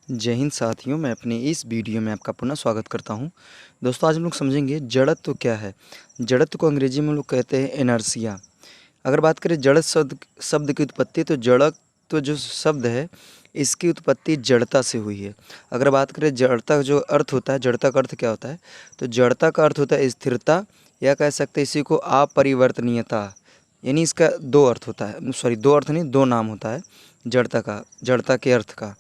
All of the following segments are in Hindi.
जय हिंद साथियों, मैं अपने इस वीडियो में आपका पुनः स्वागत करता हूं। दोस्तों, आज हम लोग समझेंगे जड़त्व क्या है। जड़त्व को अंग्रेजी में हम लोग कहते हैं इनर्शिया। अगर बात करें जड़ शब्द शब्द की उत्पत्ति, तो जड़त्व जो शब्द है इसकी उत्पत्ति जड़ता से हुई है। अगर बात करें जड़ता का जो अर्थ होता है, जड़ता का अर्थ क्या होता है, तो जड़ता का अर्थ होता है स्थिरता, या कह सकते हैं इसी को अपरिवर्तनीयता। यानी इसका दो अर्थ होता है, दो अर्थ नहीं, दो नाम होता है जड़ता का, जड़ता के अर्थ का।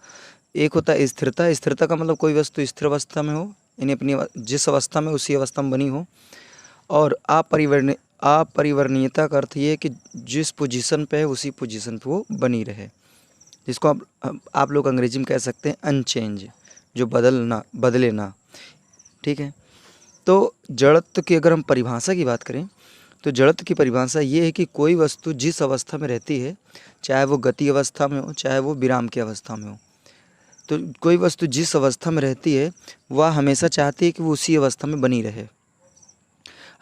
एक होता है स्थिरता। स्थिरता का मतलब कोई वस्तु स्थिर अवस्था में हो, यानी अपनी जिस अवस्था में उसी अवस्था में बनी हो। और अपरिवर्तनीयता का अर्थ ये है कि जिस पोजीशन पे है उसी पोजीशन पे वो बनी रहे, जिसको आप लोग अंग्रेजी में कह सकते हैं अनचेंज, जो बदले ना। ठीक है। तो जड़त्व की अगर हम परिभाषा की बात करें, तो जड़त्व की परिभाषा ये है कि कोई वस्तु जिस अवस्था में रहती है, चाहे वो गति अवस्था में हो चाहे वो विराम की अवस्था में हो, तो कोई वस्तु जिस अवस्था में रहती है वह हमेशा चाहती है कि वो उसी अवस्था में बनी रहे।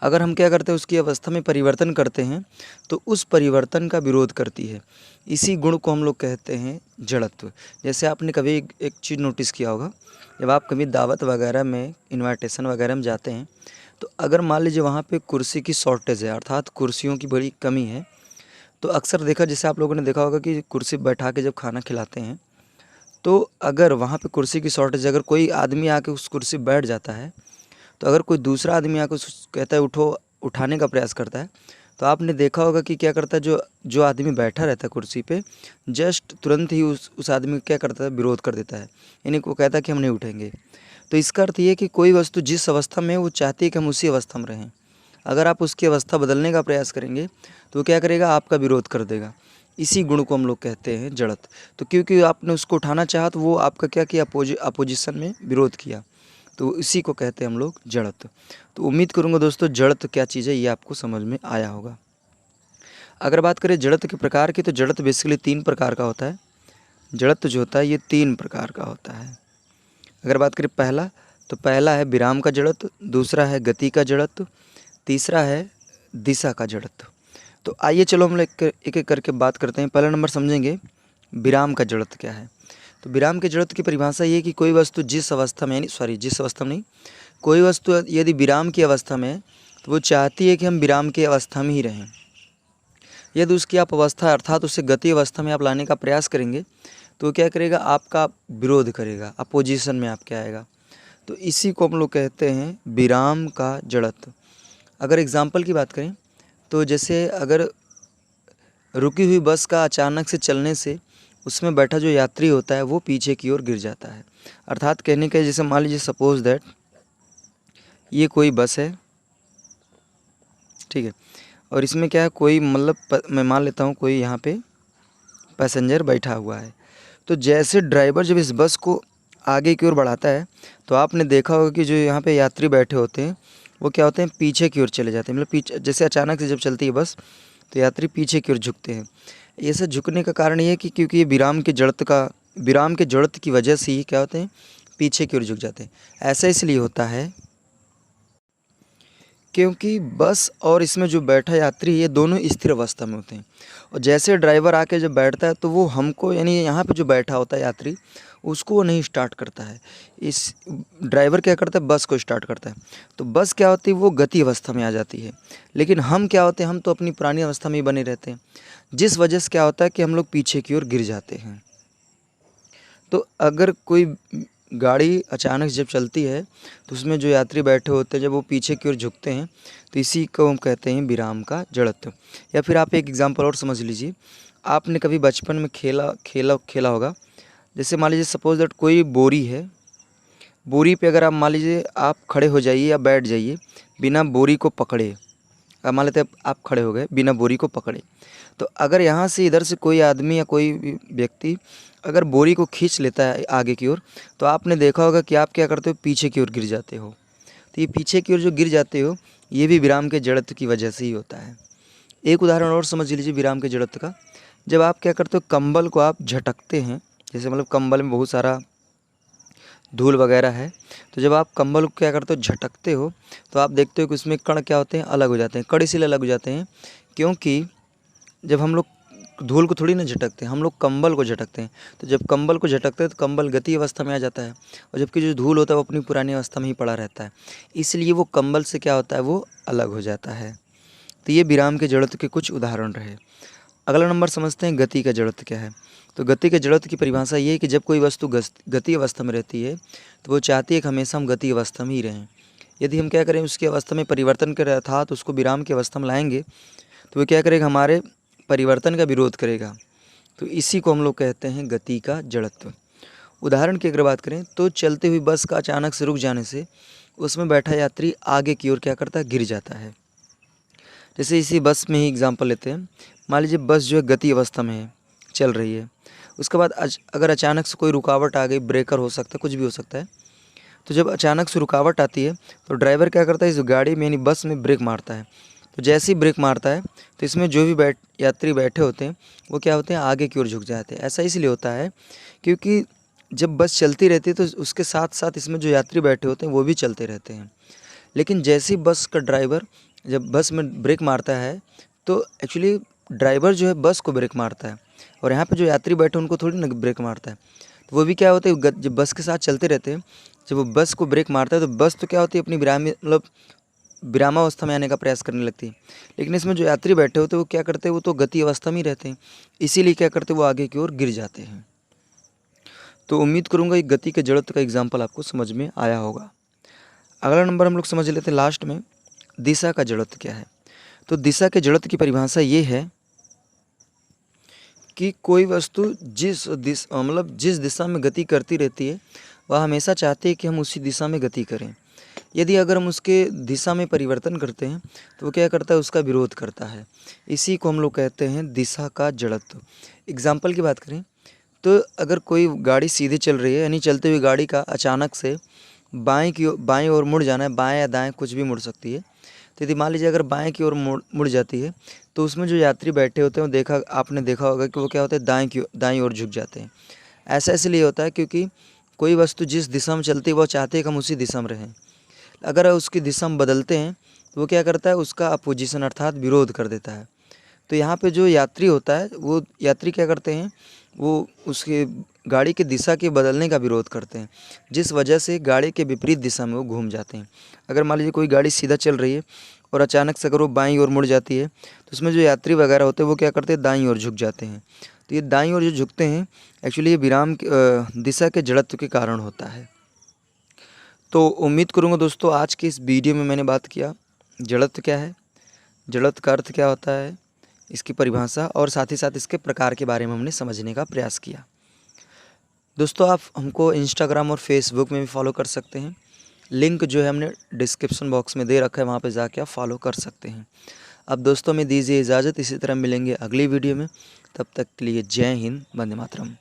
अगर हम क्या करते हैं, उसकी अवस्था में परिवर्तन करते हैं, तो उस परिवर्तन का विरोध करती है। इसी गुण को हम लोग कहते हैं जड़त्व। जैसे आपने कभी एक चीज़ नोटिस किया होगा, जब आप कभी दावत वगैरह में, इन्विटेशन वगैरह में जाते हैं, तो अगर मान लीजिए वहाँ पे कुर्सी की शॉर्टेज है, अर्थात कुर्सियों की बड़ी कमी है, तो अक्सर देखा, जैसे आप लोगों ने देखा होगा कि कुर्सी बैठा के जब खाना खिलाते हैं, तो अगर वहाँ पे कुर्सी की शॉर्टेज, अगर कोई आदमी आके उस कुर्सी बैठ जाता है, तो अगर कोई दूसरा आदमी आके कहता है उठो, उठाने का प्रयास करता है, तो आपने देखा होगा कि क्या करता है, जो जो आदमी बैठा रहता है कुर्सी पे, जस्ट तुरंत ही उस आदमी को क्या करता है, विरोध कर देता है। यानी वो कहता है कि हम नहीं उठेंगे। तो इसका अर्थ ये है कि कोई वस्तु जिस अवस्था में है वो चाहती है कि हम उसी अवस्था में रहें। अगर आप उसकी अवस्था बदलने का प्रयास करेंगे तो वो क्या करेगा, आपका विरोध कर देगा। इसी गुण को हम लोग कहते हैं जड़त्व। तो क्योंकि आपने उसको उठाना चाहा, तो वो आपका क्या किया, अपोजिशन में विरोध किया, तो इसी को कहते हैं हम लोग जड़त्व। तो उम्मीद करूँगा दोस्तों जड़त्व क्या चीज़ है ये आपको समझ में आया होगा। अगर बात करें जड़त्व के प्रकार की, तो जड़त्व बेसिकली 3 प्रकार का होता है। जड़त्व जो होता है ये 3 प्रकार का होता है। अगर बात करें पहला, तो पहला है विराम का जड़त्व, दूसरा है गति का जड़त्व, तीसरा है दिशा का जड़त्व। तो आइए चलो हम लोग एक एक करके बात करते हैं। पहला नंबर समझेंगे विराम का जड़त्व क्या है। तो विराम के जड़त्व की परिभाषा ये है कि कोई वस्तु जिस अवस्था में, यानी जिस अवस्था में नहीं, कोई वस्तु यदि विराम की अवस्था में है, तो वो चाहती है कि हम विराम की अवस्था में ही रहें। यदि उसकी आप अवस्था, अर्थात उसे गति अवस्था में आप लाने का प्रयास करेंगे, तो क्या करेगा, आपका विरोध करेगा, अपोजिशन में आपके आएगा। तो इसी को हम लोग कहते हैं विराम का जड़त्व। अगर एग्जाम्पल की बात करें, तो जैसे अगर रुकी हुई बस का अचानक से चलने से उसमें बैठा जो यात्री होता है वो पीछे की ओर गिर जाता है। अर्थात कहने का, जैसे मान लीजिए सपोज दैट ये कोई बस है, ठीक है, और इसमें क्या है, कोई मतलब मैं मान लेता हूँ कोई यहाँ पे पैसेंजर बैठा हुआ है। तो जैसे ड्राइवर जब इस बस को आगे की ओर बढ़ाता है, तो आपने देखा होगा कि जो यहाँ पे यात्री बैठे होते हैं वो क्या होते हैं, पीछे की ओर चले जाते हैं। मतलब पीछे, जैसे अचानक से जब चलती है बस, तो यात्री पीछे की ओर झुकते हैं। ये सब झुकने का कारण ये है कि क्योंकि ये विराम के जड़त्व की वजह से ही क्या होते हैं, पीछे की ओर झुक जाते हैं। ऐसा इसलिए होता है क्योंकि बस और इसमें जो बैठा यात्री, ये दोनों स्थिर अवस्था में होते हैं। और जैसे ड्राइवर आके जब बैठता है, तो वो हमको, यानी यहाँ पे जो बैठा होता है यात्री, उसको वो नहीं स्टार्ट करता है। इस ड्राइवर क्या करता है, बस को स्टार्ट करता है। तो बस क्या होती है, वो गति अवस्था में आ जाती है। लेकिन हम क्या होते हैं, हम तो अपनी पुरानी अवस्था में ही बने रहते हैं, जिस वजह से क्या होता है कि हम लोग पीछे की ओर गिर जाते हैं। तो अगर कोई गाड़ी अचानक जब चलती है, तो उसमें जो यात्री बैठे होते हैं, जब वो पीछे की ओर झुकते हैं, तो इसी को हम कहते हैं विराम का जड़त्व। या फिर आप एक एग्जांपल और समझ लीजिए। आपने कभी बचपन में खेला होगा। जैसे मान लीजिए सपोज दैट कोई बोरी है, बोरी पे अगर आप मान लीजिए आप खड़े हो जाइए या बैठ जाइए बिना बोरी को पकड़े। अब मान लेते हैं आप खड़े हो गए बिना बोरी को पकड़े, तो अगर यहाँ से इधर से कोई आदमी या कोई भी व्यक्ति अगर बोरी को खींच लेता है आगे की ओर, तो आपने देखा होगा कि आप क्या करते हो, पीछे की ओर गिर जाते हो। तो ये पीछे की ओर जो गिर जाते हो, ये भी विराम के जड़त्व की वजह से ही होता है। एक उदाहरण और समझ लीजिए विराम के जड़त्व का। जब आप क्या करते हो, कंबल को आप झटकते हैं, जैसे मतलब कंबल में बहुत सारा धूल वगैरह है, तो जब आप कंबल को क्या करते हो, झटकते हो, तो आप देखते हो कि उसमें कण क्या होते हैं, अलग हो जाते हैं। कण इसलिए अलग हो जाते हैं क्योंकि जब हम लोग धूल को थोड़ी ना झटकते हैं, हम लोग कंबल को झटकते हैं। तो जब कंबल को झटकते हैं तो कंबल गति अवस्था में आ जाता है, और जबकि जो धूल होता है वो अपनी पुरानी अवस्था में ही पड़ा रहता है, इसलिए वो कंबल से क्या होता है, वो अलग हो जाता है। तो ये विराम के जड़त्व के कुछ उदाहरण रहे। अगला नंबर समझते हैं गति का जड़त्व क्या है। तो गति के जड़त्व की परिभाषा ये है कि जब कोई वस्तु गति अवस्था में रहती है तो वो चाहती है कि हमेशा हम गति अवस्था में ही रहें। यदि हम क्या करें, उसकी अवस्था में परिवर्तन करें अर्थात उसको विराम की अवस्था में लाएंगे तो वो क्या करेगा, हमारे परिवर्तन का विरोध करेगा। तो इसी को हम लोग कहते हैं गति का जड़त्व। उदाहरण की अगर बात करें तो चलती हुई बस का अचानक से रुक जाने से उसमें बैठा यात्री आगे की ओर क्या करता है, गिर जाता है। जैसे इसी बस में ही एग्जांपल लेते हैं। मान लीजिए बस जो है गति अवस्था में है, चल रही है, उसके बाद अगर अचानक से कोई रुकावट आ गई, ब्रेकर हो सकता है, कुछ भी हो सकता है, तो जब अचानक से रुकावट आती है तो ड्राइवर क्या करता है, इस गाड़ी में यानी बस में ब्रेक मारता है। तो जैसे ही ब्रेक मारता है तो इसमें जो भी यात्री बैठे होते हैं वो क्या होते हैं, आगे की ओर झुक जाते हैं। ऐसा इसलिए होता है क्योंकि जब बस चलती रहती है तो उसके साथ साथ इसमें जो यात्री बैठे होते हैं वो भी चलते रहते हैं। लेकिन जैसे ही बस का ड्राइवर जब बस में ब्रेक मारता है तो एक्चुअली ड्राइवर जो है बस को ब्रेक मारता है, और यहाँ पे जो यात्री बैठे उनको थोड़ी ना ब्रेक मारता है। तो वो भी क्या होता है, जब बस के साथ चलते रहते हैं, जब वो बस को ब्रेक मारता है तो बस तो क्या होती है, अपनी विरामावस्था में आने का प्रयास करने लगती है। लेकिन इसमें जो यात्री बैठे होते हैं वो क्या करते हैं, वो तो गति अवस्था में ही रहते हैं, इसीलिए क्या करते हैं, वो आगे की ओर गिर जाते हैं। तो उम्मीद करूँगा ये गति के जड़त्व का एग्जाम्पल आपको समझ में आया होगा। अगला नंबर हम लोग समझ लेते हैं लास्ट में, दिशा का जड़त्व क्या है। तो दिशा के जड़त्व की परिभाषा ये है कि कोई वस्तु जिस दिशा में गति करती रहती है वह हमेशा चाहती है कि हम उसी दिशा में गति करें। यदि अगर हम उसके दिशा में परिवर्तन करते हैं तो वो क्या करता है, उसका विरोध करता है। इसी को हम लोग कहते हैं दिशा का जड़त्व। एग्जाम्पल की बात करें तो अगर कोई गाड़ी सीधे चल रही है, यानी चलते हुए गाड़ी का अचानक से बाएं ओर मुड़ जाना है, बाएं या दाएं कुछ भी मुड़ सकती है। तो यदि मान लीजिए अगर बाएं की ओर मुड़ जाती है तो उसमें जो यात्री बैठे होते हैं आपने देखा होगा कि वो क्या होता है, दाएं ओर झुक जाते हैं। ऐसा इसलिए होता है क्योंकि कोई वस्तु जिस दिशा में चलती है वो चाहती है कि हम उसी दिशा में रहें। अगर उसकी दिशा में बदलते हैं तो वो क्या करता है, उसका अपोजिशन अर्थात विरोध कर देता है। तो यहाँ पे जो यात्री होता है वो यात्री क्या करते हैं, वो उसके गाड़ी की दिशा के बदलने का विरोध करते हैं, जिस वजह से गाड़ी के विपरीत दिशा में वो घूम जाते हैं। अगर मान लीजिए कोई गाड़ी सीधा चल रही है और अचानक से अगर वो बाईं ओर मुड़ जाती है तो उसमें जो यात्री वगैरह होते हैं वो क्या करते हैं, दाईं ओर झुक जाते हैं। तो ये दाईं ओर जो झुकते हैं एक्चुअली ये विराम दिशा के जड़त्व के कारण होता है। तो उम्मीद करूँगा दोस्तों आज के इस वीडियो में मैंने बात किया जड़त्व क्या है, जड़त्व का अर्थ क्या होता है, इसकी परिभाषा और साथ ही साथ इसके प्रकार के बारे में हमने समझने का प्रयास किया। दोस्तों आप हमको इंस्टाग्राम और फेसबुक में भी फॉलो कर सकते हैं, लिंक जो है हमने डिस्क्रिप्शन बॉक्स में दे रखा है, वहाँ पे जाके आप फॉलो कर सकते हैं। अब दोस्तों में दीजिए इजाज़त, इसी तरह मिलेंगे अगली वीडियो में, तब तक के लिए जय हिंद, वंदे मातरम।